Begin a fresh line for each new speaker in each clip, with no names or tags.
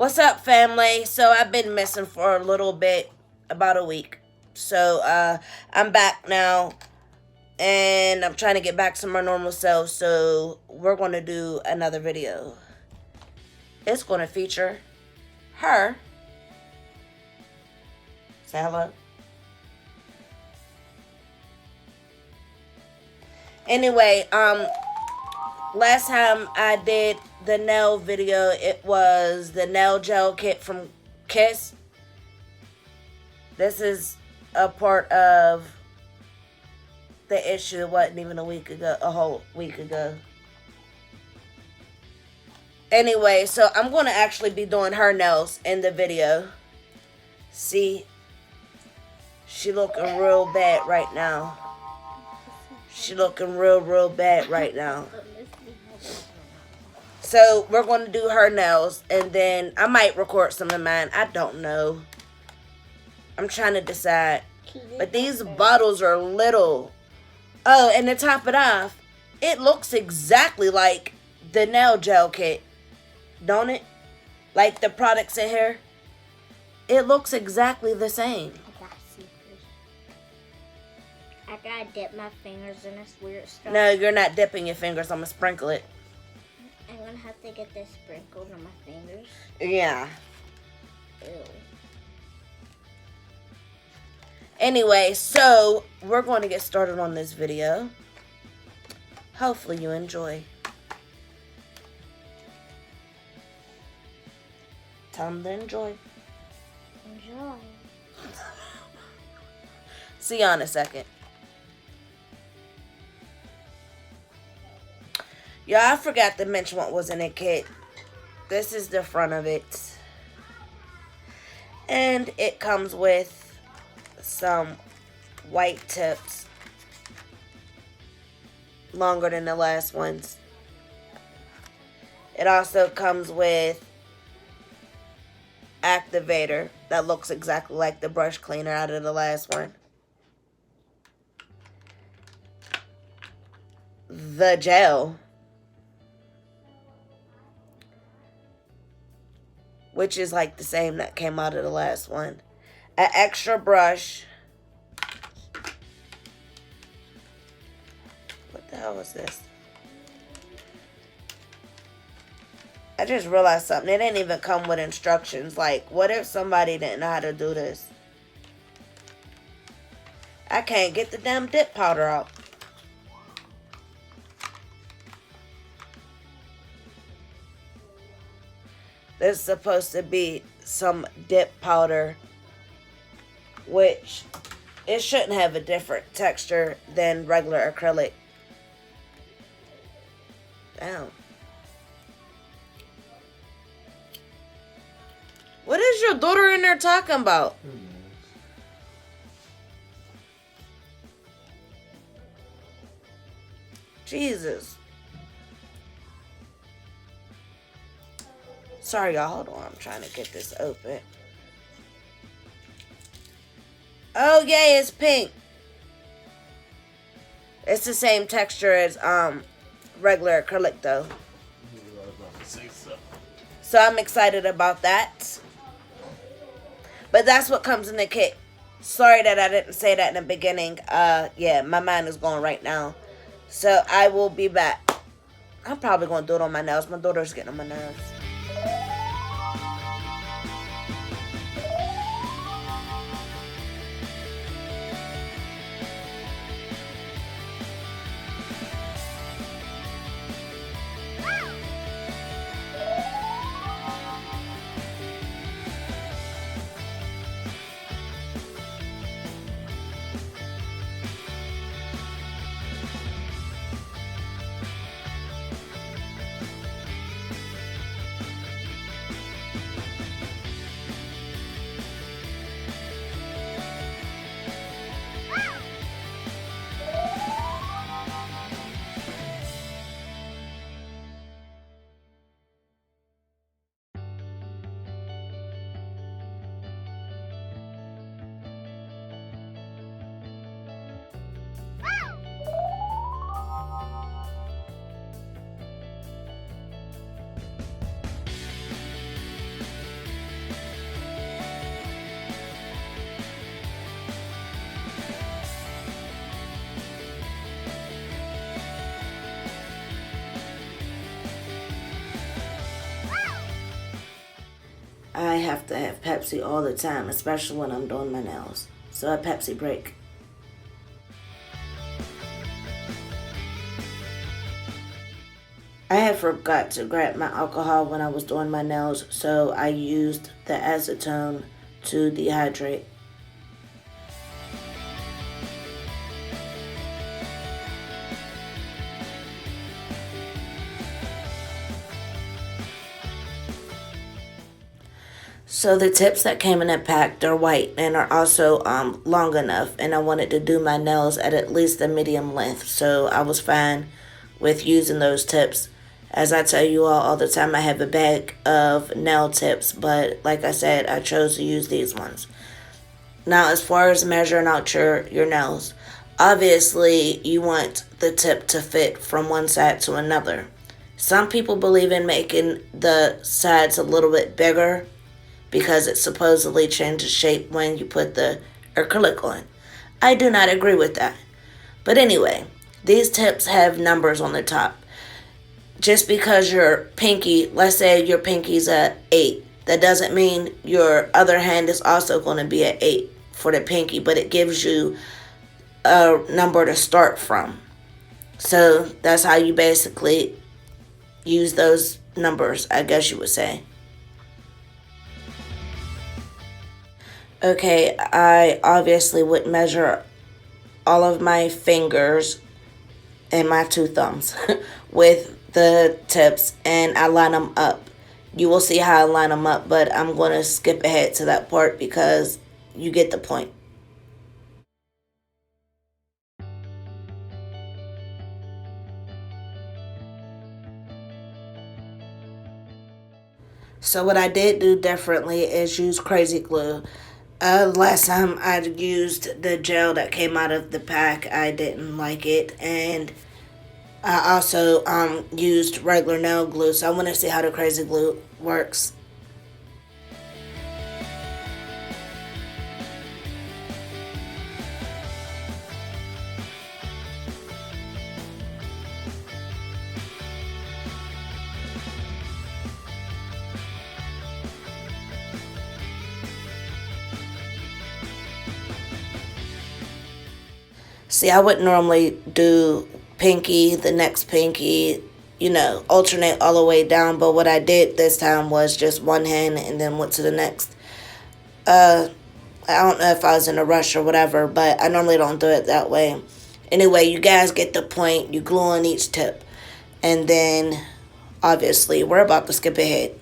What's up, family? So I've been missing for a little bit, about a week. So I'm back now, and I'm trying to get back to my normal self. So we're going to do another video. It's going to feature her. Say hello. Anyway, last time I did the nail video, it was the nail gel kit from Kiss. This is a part of the issue. It wasn't even a whole week ago. Anyway, so I'm going to actually be doing her nails in the video. See, she looking real bad right now. She looking real bad right now. So we're going to do her nails, and then I might record some of mine. I don't know. I'm trying to decide. But these bottles are little. Oh, and to top it off, it looks exactly like the nail gel kit. Don't it? Like the products in here. It looks exactly the same.
I gotta dip my fingers in this weird stuff.
No, you're not dipping your fingers. I'm going to sprinkle it.
I'm gonna have to get this sprinkled on my fingers.
Yeah.
Ew.
Anyway, so we're going to get started on this video. Hopefully you enjoy. Tell them to enjoy.
Enjoy.
See you in a second. Yeah, I forgot to mention what was in the kit. This is the front of it. And it comes with some white tips. Longer than the last ones. It also comes with activator that looks exactly like the brush cleaner out of the last one. The gel, which is like the same that came out of the last one. An extra brush. What the hell is this? I just realized something. It didn't even come with instructions. Like, what if somebody didn't know how to do this? I can't get the damn dip powder out. There's supposed to be some dip powder, which it shouldn't have a different texture than regular acrylic. Damn. What is your daughter in there talking about? Jesus. Sorry, y'all. Hold on. I'm trying to get this open. Oh, yay. It's pink. It's the same texture as regular acrylic, though. So I'm excited about that. But that's what comes in the kit. Sorry that I didn't say that in the beginning. Yeah, my mind is going right now. So I will be back. I'm probably going to do it on my nails. My daughter's getting on my nerves. I have to have Pepsi all the time, especially when I'm doing my nails. So a Pepsi break. I had forgot to grab my alcohol when I was doing my nails, so I used the acetone to dehydrate. So the tips that came in a pack, they're white and are also long enough, and I wanted to do my nails at least a medium length, so I was fine with using those tips. As I tell you all the time, I have a bag of nail tips, but like I said, I chose to use these ones. Now, as far as measuring out your nails, obviously you want the tip to fit from one side to another. Some people believe in making the sides a little bit bigger because it supposedly changes shape when you put the acrylic on. I do not agree with that. But anyway, these tips have numbers on the top. Just because your pinky, let's say your pinky's a 8, that doesn't mean your other hand is also going to be an 8 for the pinky, but it gives you a number to start from. So that's how you basically use those numbers, I guess you would say. Okay, I obviously would measure all of my fingers and my 2 thumbs with the tips, and I line them up. You will see how I line them up, but I'm going to skip ahead to that part because you get the point. So what I did do differently is use crazy glue. Last time I used the gel that came out of the pack, I didn't like it, and I also used regular nail glue, so I want to see how the crazy glue works. See, I would normally do pinky, the next pinky, alternate all the way down. But what I did this time was just one hand and then went to the next. I don't know if I was in a rush or whatever, but I normally don't do it that way. Anyway, you guys get the point. You glue on each tip. And then, obviously, we're about to skip ahead.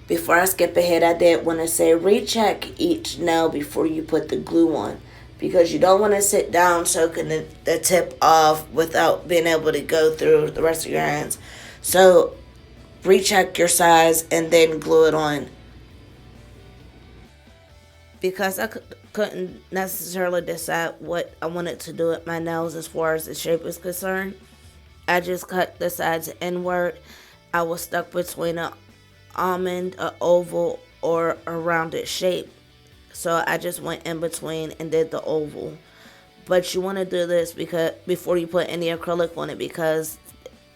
Before I skip ahead, I did want to say recheck each nail before you put the glue on, because you don't want to sit down soaking the tip off without being able to go through the rest of your hands. So recheck your size and then glue it on. Because I couldn't necessarily decide what I wanted to do with my nails as far as the shape is concerned, I just cut the sides inward. I was stuck between an almond, an oval, or a rounded shape. So I just went in between and did the oval. But you want to do this because before you put any acrylic on it, because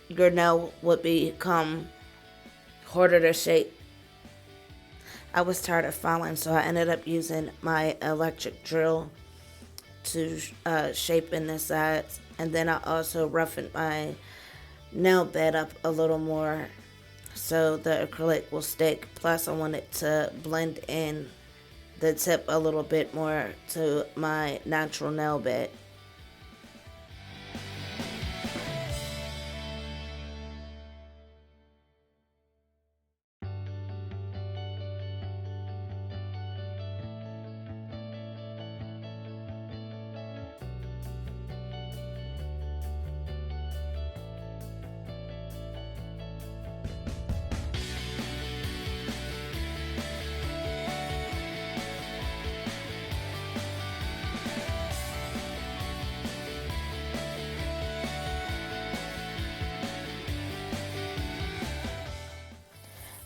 your nail would become harder to shape. I was tired of filing, so I ended up using my electric drill to shape in the sides. And then I also roughened my nail bed up a little more so the acrylic will stick. Plus I wanted to blend in the tip a little bit more to my natural nail bed.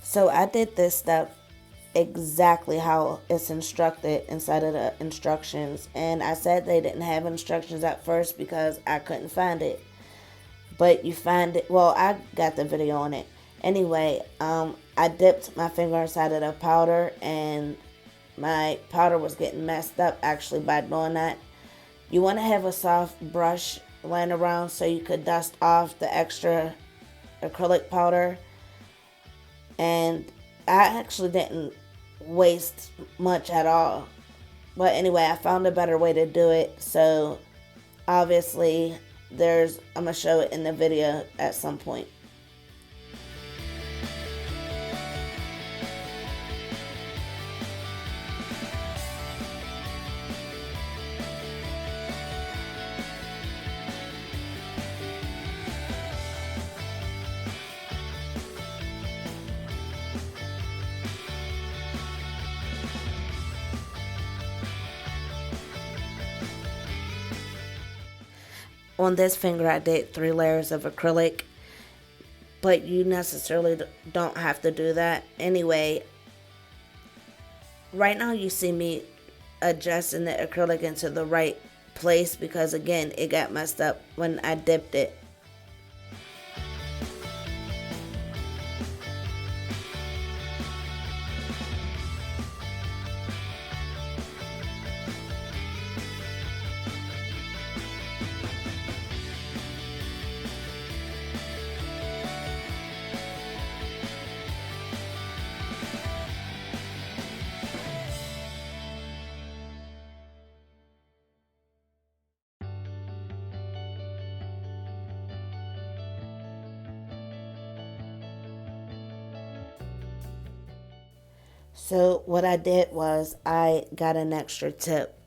So I did this stuff exactly how it's instructed inside of the instructions. And I said they didn't have instructions at first because I couldn't find it. But you find it, well, I got the video on it. Anyway, I dipped my finger inside of the powder, and my powder was getting messed up actually by doing that. You want to have a soft brush laying around so you could dust off the extra acrylic powder. And I actually didn't waste much at all. But anyway, I found a better way to do it. So obviously, I'm going to show it in the video at some point. On this finger, I did 3 layers of acrylic, but you necessarily don't have to do that. Anyway, right now you see me adjusting the acrylic into the right place because, again, it got messed up when I dipped it. So what I did was I got an extra tip.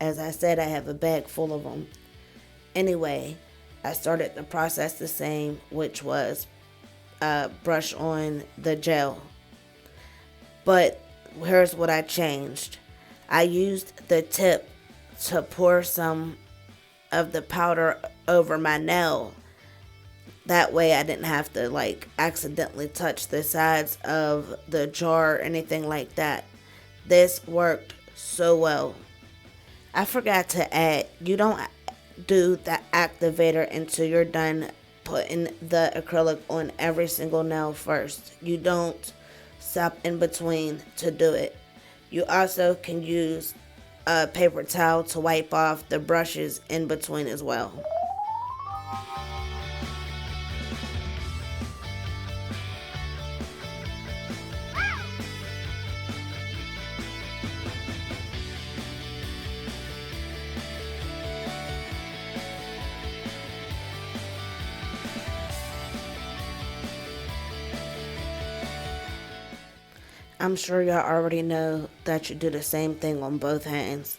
As I said, I have a bag full of them. Anyway, I started the process the same, which was brush on the gel. But here's what I changed. I used the tip to pour some of the powder over my nail. That way I didn't have to accidentally touch the sides of the jar or anything like that. This worked so well. I forgot to add, you don't do the activator until you're done putting the acrylic on every single nail first. You don't stop in between to do it. You also can use a paper towel to wipe off the brushes in between as well. I'm sure y'all already know that you do the same thing on both hands.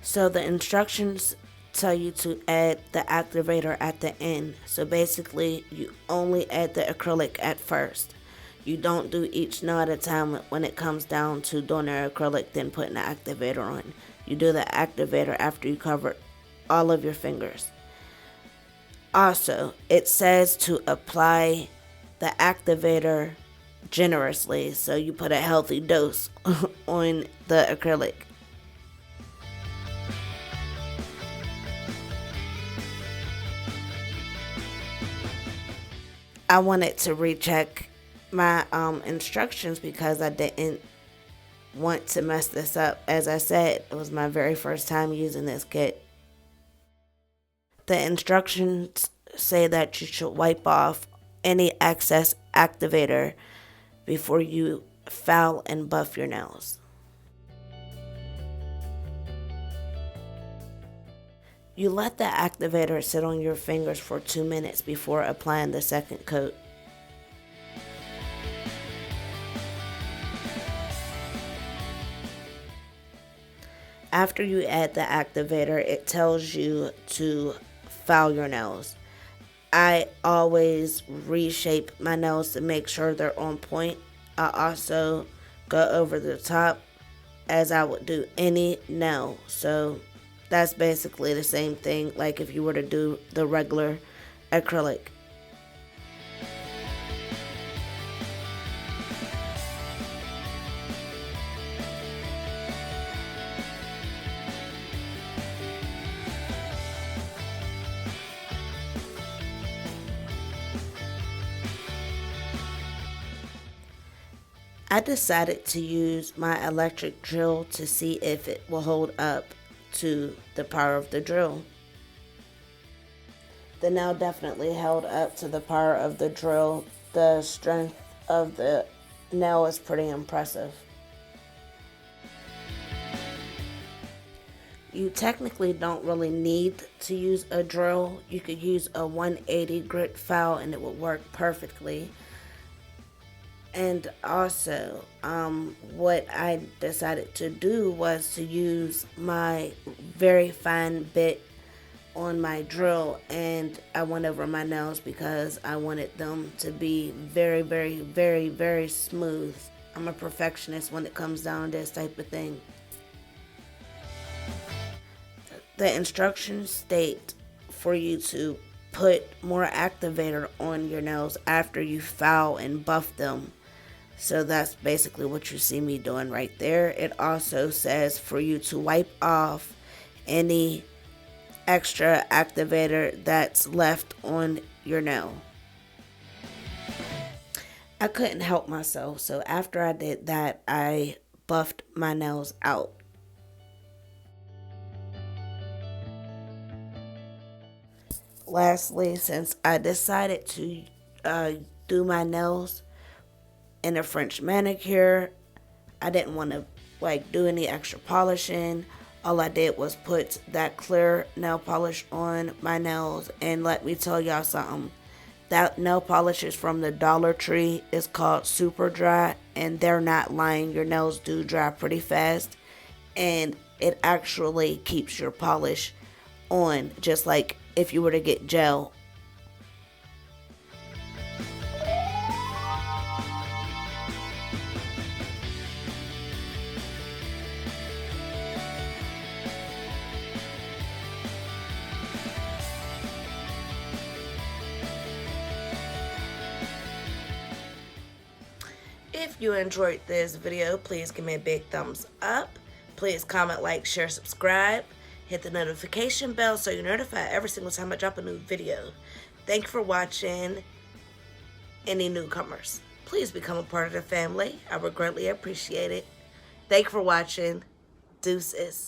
So the instructions tell you to add the activator at the end. So basically, you only add the acrylic at first. You don't do each nail at a time when it comes down to doing the acrylic, then putting the activator on. You do the activator after you cover all of your fingers. Also, it says to apply the activator generously, so you put a healthy dose on the acrylic. I wanted to recheck my instructions because I didn't want to mess this up. As I said, it was my very first time using this kit. The instructions say that you should wipe off any excess activator before you file and buff your nails. You let the activator sit on your fingers for 2 minutes before applying the second coat. After you add the activator, it tells you to file your nails. I always reshape my nails to make sure they're on point. I also go over the top as I would do any nail. So that's basically the same thing like if you were to do the regular acrylic. I decided to use my electric drill to see if it will hold up to the power of the drill. The nail definitely held up to the power of the drill. The strength of the nail is pretty impressive. You technically don't really need to use a drill. You could use a 180 grit file and it would work perfectly. And also, what I decided to do was to use my very fine bit on my drill, and I went over my nails because I wanted them to be very, very, very, very smooth. I'm a perfectionist when it comes down to this type of thing. The instructions state for you to put more activator on your nails after you file and buff them. So that's basically what you see me doing right there. It also says for you to wipe off any extra activator that's left on your nail. I couldn't help myself, so after I did that, I buffed my nails out. Lastly, since I decided to do my nails in a French manicure, I didn't want to do any extra polishing. All I did was put that clear nail polish on my nails, and let me tell y'all something. That nail polish is from the Dollar Tree. It's called Super Dry, and they're not lying. Your nails do dry pretty fast, and it actually keeps your polish on, just like if you were to get gel. If you enjoyed this video, please give me a big thumbs up. Please comment, like, share, subscribe. Hit the notification bell so you're notified every single time I drop a new video. Thank you for watching. Any newcomers, please become a part of the family. I would greatly appreciate it. Thank you for watching. Deuces.